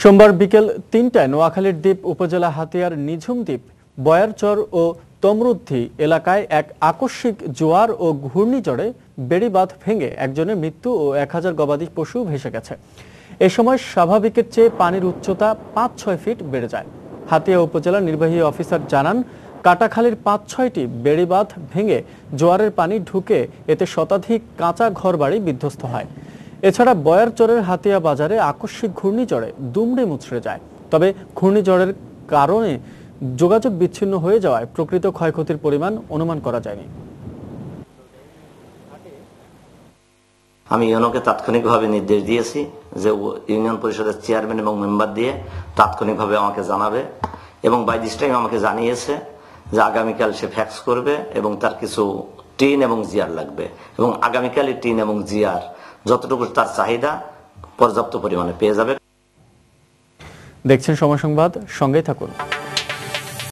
সোমবার বিকেল ৩টায় নোয়াখালীর দ্বীপ উপজেলা হাতিয়ার নিঝুম দ্বীপ বয়ারচর ও তমরুদ্ধি এলাকায় এক আকস্মিক জোয়ার ও ঘূর্ণিঝড়ে বেড়িবাঁধ ভেঙে একজনের মৃত্যু ও ১,০০০ গবাদি পশু ভেসে গেছে। এ সময় স্বাভাবিকের চেয়ে পানির উচ্চতা ৫-৬ ফিট বেড়ে যায়। হাতিয়া উপজেলা নির্বাহী অফিসার জানান, কাটাখালীর ৫-৬টি বেড়িবাঁধ ভেঙে জোয়ারের পানি ঢুকে এতে শতাধিক কাঁচা ঘরবাড়ি বিধ্বস্ত হয়। এছাড়া বয়ারচরের হাতিয়া বাজারে আকস্মিক ঘূর্ণিঝড়ে দুমড়ে মুচড়ে যায়। তবে ঘূর্ণিঝড়ের কারণে যোগাযোগ বিচ্ছিন্ন হয়ে যাওয়ায় প্রকৃত ক্ষয়ক্ষতির পরিমাণ অনুমান করা যায়নি। আমি ইউনোকে তাৎক্ষণিকভাবে নির্দেশ দিয়েছি যে ইউনিয়ন পরিষদের চেয়ারম্যান এবং মেম্বার দিয়ে তাৎক্ষণিকভাবে আমাকে জানাবে এবং বাই দিস টাইম আমাকে জানিয়েছে যে আগামীকাল সে ফ্যাক্স করবে এবং তার কিছু টিন এবং জিআর লাগবে এবং আগামীকালই টিন এবং জিআর যতটুকু তার চাহিদা পর্যাপ্ত পরিমাণে পেয়ে যাবে। দেখছেন সময় সংবাদ, সঙ্গেই থাকুন।